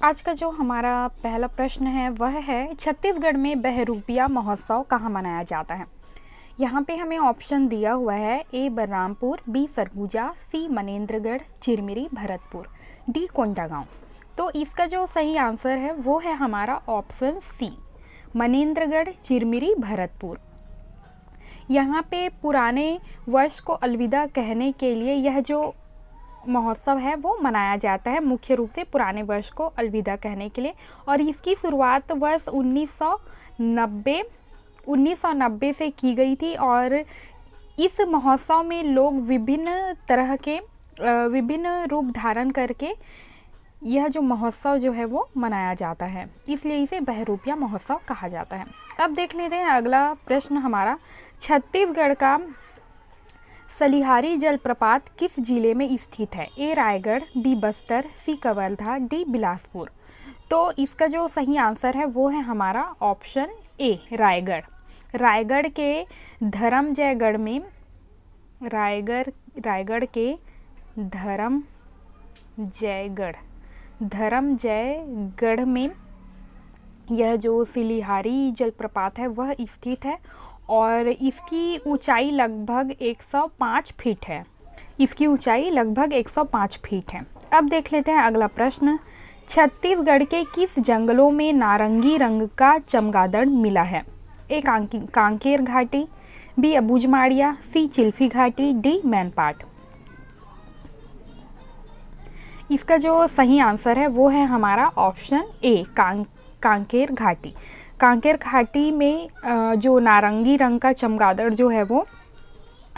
आज का जो हमारा पहला प्रश्न है वह है छत्तीसगढ़ में बहरूपिया महोत्सव कहाँ मनाया जाता है। यहाँ पे हमें ऑप्शन दिया हुआ है ए बलरामपुर, बी सरगुजा, सी मनेन्द्रगढ़, चिरमिरी, भरतपुर, डी कोंडागांव। तो इसका जो सही आंसर है वो है हमारा ऑप्शन सी, मनेन्द्रगढ़, चिरमिरी, भरतपुर। यहाँ पे पुराने वर्ष को अलविदा कहने के लिए यह जो महोत्सव है वो मनाया जाता है, मुख्य रूप से पुराने वर्ष को अलविदा कहने के लिए। और इसकी शुरुआत वर्ष 1990 से की गई थी। और इस महोत्सव में लोग विभिन्न तरह के विभिन्न रूप धारण करके यह जो महोत्सव जो है वो मनाया जाता है, इसलिए इसे बहरूपिया महोत्सव कहा जाता है। अब देख लेते हैं अगला प्रश्न हमारा, छत्तीसगढ़ का सलिहारी जलप्रपात किस जिले में स्थित है। ए रायगढ़, बी बस्तर, सी कवर्धा, डी बिलासपुर। तो इसका जो सही आंसर है वो है हमारा ऑप्शन ए, रायगढ़। रायगढ़ के धर्मजयगढ़ में रायगढ़ के धर्मजयगढ़ में यह जो सिलिहारी जलप्रपात है वह स्थित है और इसकी ऊंचाई लगभग 105 फीट है। इसकी ऊंचाई लगभग 105 फीट है। अब देख लेते हैं अगला प्रश्न, छत्तीसगढ़ के किस जंगलों में नारंगी रंग का चमगादड़ मिला है। ए कांकेर घाटी, बी अबूझमाड़िया, सी चिल्फी घाटी, डी मैनपाट। इसका जो सही आंसर है वो है हमारा ऑप्शन ए, कांकेर घाटी। कांकेर घाटी में जो नारंगी रंग का चमगादड़ जो है वो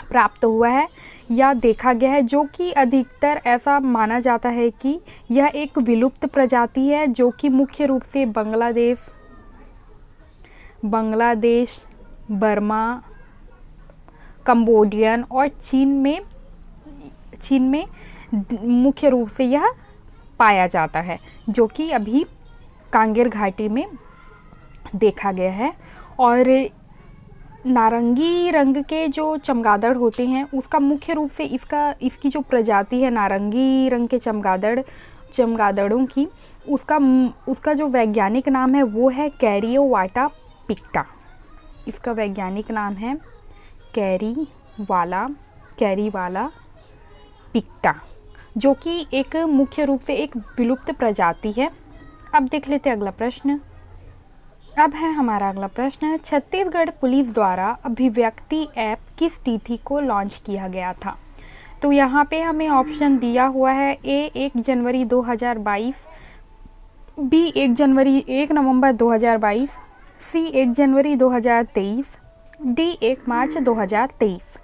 प्राप्त हुआ है या देखा गया है, जो कि अधिकतर ऐसा माना जाता है कि यह एक विलुप्त प्रजाति है, जो कि मुख्य रूप से बांग्लादेश, बर्मा, कंबोडियन और चीन में मुख्य रूप से यह पाया जाता है, जो कि अभी कांकेर घाटी में देखा गया है। और नारंगी रंग के जो चमगादड़ होते हैं उसका मुख्य रूप से इसकी जो प्रजाति है नारंगी रंग के चमगादड़ों की, उसका जो वैज्ञानिक नाम है वो है कैरियोवाटा पिक्टा। इसका वैज्ञानिक नाम है कैरीवाला पिक्टा, जो कि एक मुख्य रूप से एक विलुप्त प्रजाति है। अब देख लेते हैं अगला प्रश्न। अब है हमारा अगला प्रश्न, छत्तीसगढ़ पुलिस द्वारा अभिव्यक्ति ऐप किस तिथि को लॉन्च किया गया था। तो यहाँ पे हमें ऑप्शन दिया हुआ है ए 1 जनवरी 2022, बी 1 नवंबर 2022, सी 1 जनवरी 2023, डी 1 मार्च 2023।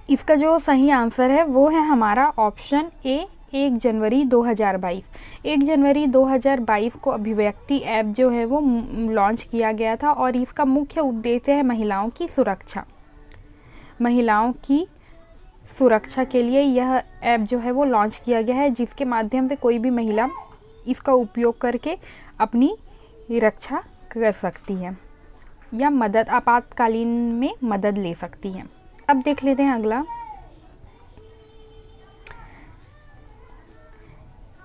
इसका जो सही आंसर है वो है हमारा ऑप्शन ए, 1 जनवरी 2022। 1 जनवरी 2022 को अभिव्यक्ति ऐप जो है वो लॉन्च किया गया था और इसका मुख्य उद्देश्य है महिलाओं की सुरक्षा के लिए यह ऐप जो है वो लॉन्च किया गया है, जिसके माध्यम से कोई भी महिला इसका उपयोग करके अपनी रक्षा कर सकती है या आपातकालीन में मदद ले सकती है। अब देख लेते हैं अगला,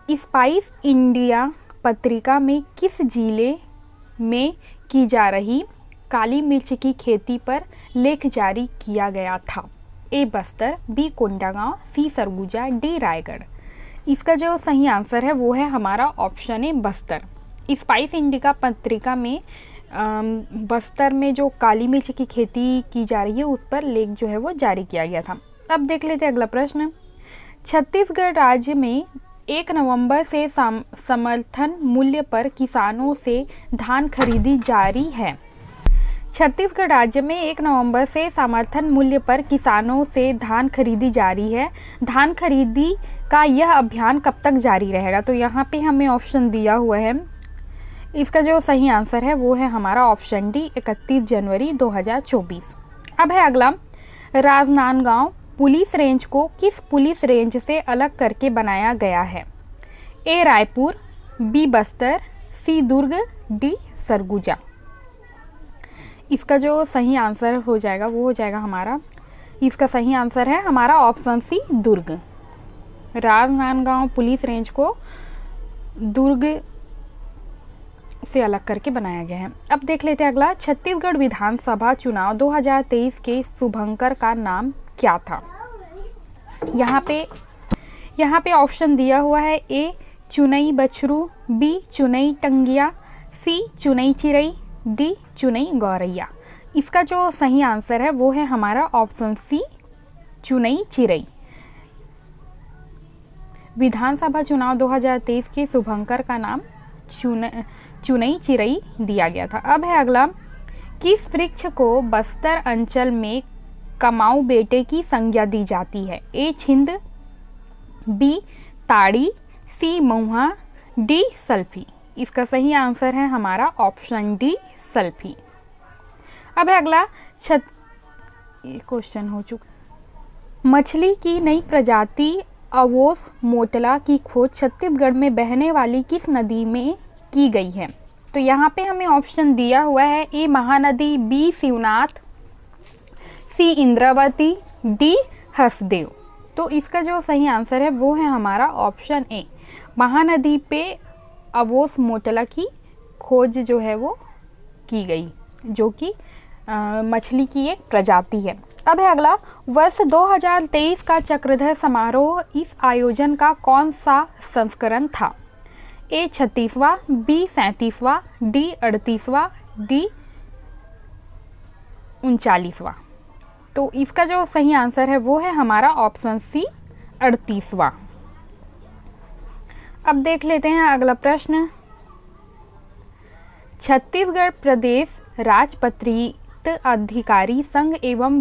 स्पाइस इंडिया पत्रिका में किस जिले में की जा रही काली मिर्च की खेती पर लेख जारी किया गया था। ए बस्तर, बी कोंडागांव, सी सरगुजा, डी रायगढ़। इसका जो सही आंसर है वो है हमारा option A, Bastar. Spice India पत्रिका में बस्तर में जो काली मिर्च की खेती की जा रही है उस पर लेख जो है वो जारी किया गया था। अब देख लेते हैं अगला प्रश्न, छत्तीसगढ़ राज्य में 1 नवंबर से समर्थन मूल्य पर किसानों से धान खरीदी जारी है। छत्तीसगढ़ राज्य में 1 नवंबर से समर्थन मूल्य पर किसानों से धान खरीदी जारी है। धान खरीदी का यह अभियान कब तक जारी रहेगा। तो यहाँ पे हमें ऑप्शन दिया हुआ है, इसका जो सही आंसर है वो है हमारा ऑप्शन डी, 31 जनवरी 2024। अब है अगला, राजनांदगांव पुलिस रेंज को किस पुलिस रेंज से अलग करके बनाया गया है। ए रायपुर, बी बस्तर, सी दुर्ग, डी सरगुजा। इसका जो सही आंसर हो जाएगा वो हो जाएगा हमारा, इसका सही आंसर है हमारा ऑप्शन सी, दुर्ग। राजनांदगांव पुलिस रेंज को दुर्ग से अलग करके बनाया गया है। अब देख लेते हैं अगला, छत्तीसगढ़ विधानसभा चुनाव 2023 के शुभंकर का नाम क्या था। यहाँ पे ऑप्शन दिया हुआ है, ए चुनई बछरू, बी चुनई टंगिया, सी चुनई चिरई, डी चुनई गौरैया। इसका जो सही आंसर है वो है हमारा ऑप्शन सी चुनई चिरई। विधानसभा चुनाव 2023 के शुभंकर का नाम चुनई चिरई दिया गया था। अब है अगला, किस वृक्ष को बस्तर अंचल में कमाऊ बेटे की संज्ञा दी जाती है। ए छिंद, बी ताड़ी, सी महुआ, डी सल्फी। इसका सही आंसर है हमारा ऑप्शन डी सल्फी। अब है अगला, क्वेश्चन हो चुका। मछली की नई प्रजाति अवोस मोटला की खोज छत्तीसगढ़ में बहने वाली किस नदी में की गई है। तो यहाँ पे हमें ऑप्शन दिया हुआ है, ए महानदी, बी शिवनाथ, सी इंद्रावती, डी हसदेव। तो इसका जो सही आंसर है वो है हमारा ऑप्शन ए, महानदी पे अवोस मोटला की खोज जो है वो की गई, जो कि मछली की एक प्रजाति है। अब है अगला, वर्ष 2023 का चक्रधर समारोह इस आयोजन का कौन सा संस्करण था। ए 36वां, बी 37वां, डी 38वां, डी 39वां। तो इसका जो सही आंसर है वो है हमारा ऑप्शन सी 38वां। अब देख लेते हैं अगला प्रश्न, छत्तीसगढ़ प्रदेश राजपत्रित अधिकारी संघ एवं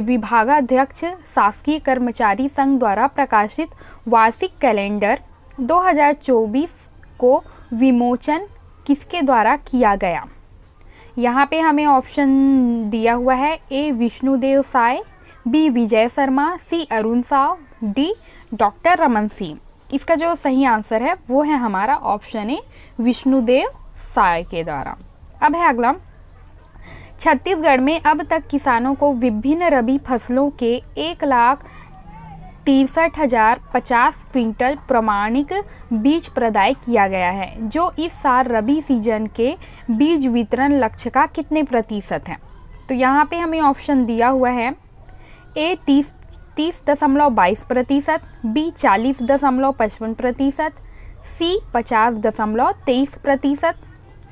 विभागाध्यक्ष शासकीय कर्मचारी संघ द्वारा प्रकाशित वार्षिक कैलेंडर 2024 को विमोचन किसके द्वारा किया गया। यहाँ पे हमें ऑप्शन दिया हुआ है, ए विष्णुदेव साय, बी विजय शर्मा, सी अरुण साव, डी डॉक्टर रमन सिंह। इसका जो सही आंसर है वो है हमारा ऑप्शन ए विष्णुदेव साय के द्वारा। अब है अगला, छत्तीसगढ़ में अब तक किसानों को विभिन्न रबी फसलों के 1,63,050 क्विंटल प्रमाणिक बीज प्रदाय किया गया है, जो इस साल रबी सीजन के बीज वितरण लक्ष्य का कितने प्रतिशत है। तो यहाँ पे हमें ऑप्शन दिया हुआ है, ए 30.22%, बी 40.55%, सी 50.23%,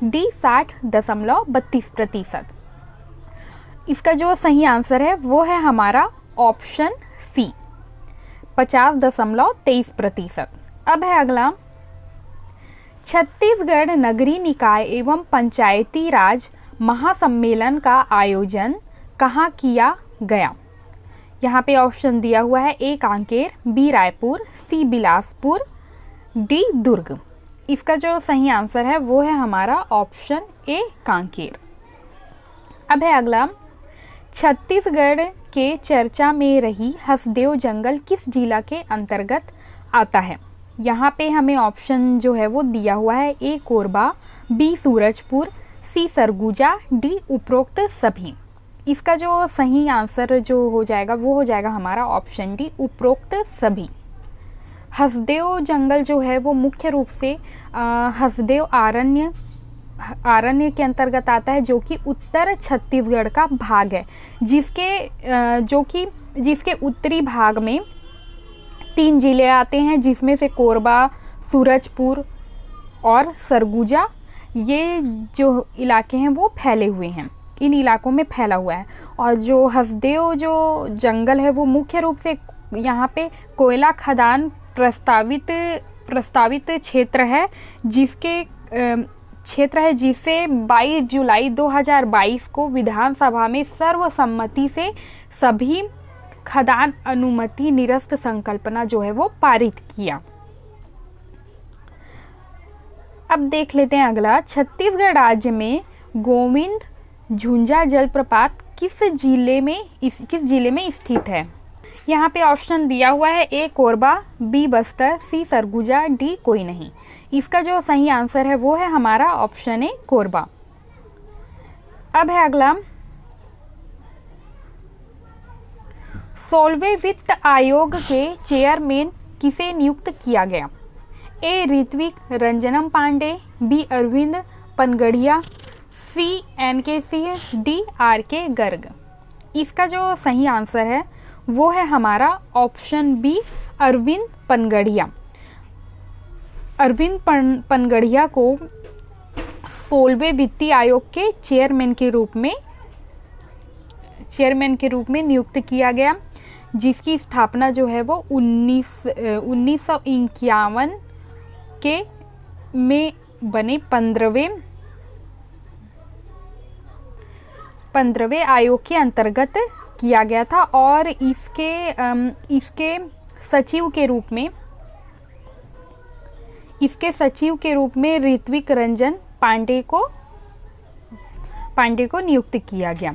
डी 60.32%। इसका जो सही आंसर है वो है हमारा ऑप्शन सी 50.23%। अब है अगला, छत्तीसगढ़ नगरीय निकाय एवं पंचायती राज महासम्मेलन का आयोजन कहाँ किया गया। यहाँ पे ऑप्शन दिया हुआ है, ए कांकेर, बी रायपुर, सी बिलासपुर, डी दुर्ग। इसका जो सही आंसर है वो है हमारा ऑप्शन ए कांकेर। अब है अगला, छत्तीसगढ़ के चर्चा में रही हसदेव जंगल किस जिला के अंतर्गत आता है। यहाँ पे हमें ऑप्शन जो है वो दिया हुआ है, ए कोरबा, बी सूरजपुर, सी सरगुजा, डी उपरोक्त सभी। इसका जो सही आंसर जो हो जाएगा वो हो जाएगा हमारा ऑप्शन डी उपरोक्त सभी। हसदेव जंगल जो है वो मुख्य रूप से हसदेव आरण्य के अंतर्गत आता है, जो कि उत्तर छत्तीसगढ़ का भाग है, जिसके उत्तरी भाग में 3 जिले आते हैं, जिसमें से कोरबा, सूरजपुर और सरगुजा, ये जो इलाके हैं वो फैले हुए हैं, इन इलाकों में फैला हुआ है। और जो हसदेव जो जंगल है वो मुख्य रूप से यहाँ पे कोयला खदान प्रस्तावित क्षेत्र है, जिसे 22 जुलाई 2022 को विधानसभा में सर्वसम्मति से सभी खदान अनुमति निरस्त संकल्पना जो है वो पारित किया। अब देख लेते हैं अगला, छत्तीसगढ़ राज्य में गोविंद झुंझा जलप्रपात किस जिले में स्थित है। यहाँ पे ऑप्शन दिया हुआ है, ए कोरबा, बी बस्तर, सी सरगुजा, डी कोई नहीं। इसका जो सही आंसर है वो है हमारा ऑप्शन ए कोरबा। अब है अगला, 16वें वित्त आयोग के चेयरमैन किसे नियुक्त किया गया। ए ऋत्विक रंजनम पांडे, बी अरविंद पनगड़िया, सी NK Singh, D RK Garg. इसका जो सही आंसर है वो है हमारा ऑप्शन बी अरविंद पनगड़िया। अरविंद पनगड़िया को 16वें वित्तीय आयोग के चेयरमैन के रूप में नियुक्त किया गया, जिसकी स्थापना जो है वो 1951 के में बने 15वें आयोग के अंतर्गत किया गया था। और इसके सचिव के रूप में ऋत्विक रंजन पांडे को नियुक्त किया गया।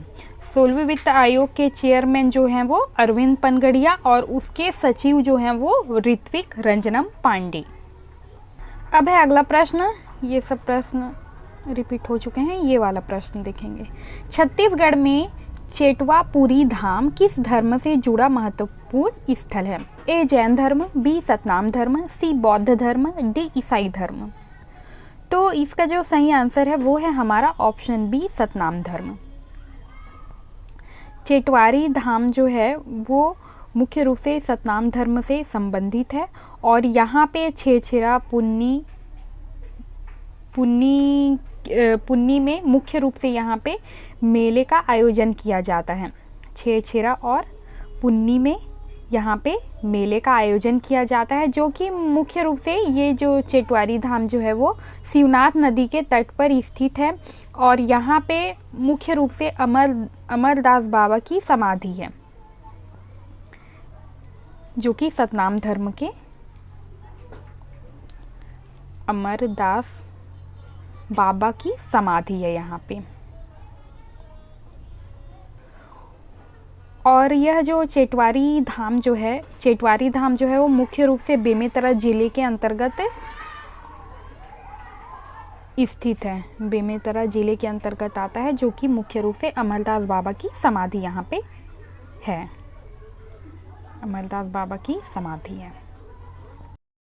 16वें वित्त आयोग के चेयरमैन जो हैं वो अरविंद पनगड़िया और उसके सचिव जो हैं वो ऋत्विक रंजनम पांडे। अब है अगला प्रश्न। ये सब प्रश्न रिपीट हो चुके हैं, ये वाला प्रश्न देखेंगे। छत्तीसगढ़ में चेटवापुरी धाम किस धर्म से जुड़ा महत्वपूर्ण स्थल है? ए जैन धर्म, बी सतनाम धर्म, सी बौद्ध धर्म, डी ईसाई धर्म। तो इसका जो सही आंसर है वो है हमारा ऑप्शन बी सतनाम धर्म। चेटवारी धाम जो है वो मुख्य रूप से सतनाम धर्म से संबंधित है और यहाँ पे छेरछेरा पुन्नी में मुख्य रूप से यहाँ पे मेले का आयोजन किया जाता है। छेरछेरा और पुन्नी में यहाँ पे मेले का आयोजन किया जाता है, जो कि मुख्य रूप से ये जो चेटवारी धाम जो है वो शिवनाथ नदी के तट पर स्थित है और यहाँ पे मुख्य रूप से अमरदास बाबा की समाधि है, जो कि सतनाम धर्म के अमरदास बाबा की समाधि है यहाँ पे। और यह जो चेटवारी धाम जो है वो मुख्य रूप से बेमेतरा जिले के अंतर्गत स्थित है। बेमेतरा जिले के अंतर्गत आता है, जो कि मुख्य रूप से अमरदास बाबा की समाधि यहाँ पे है। अमरदास बाबा की समाधि है।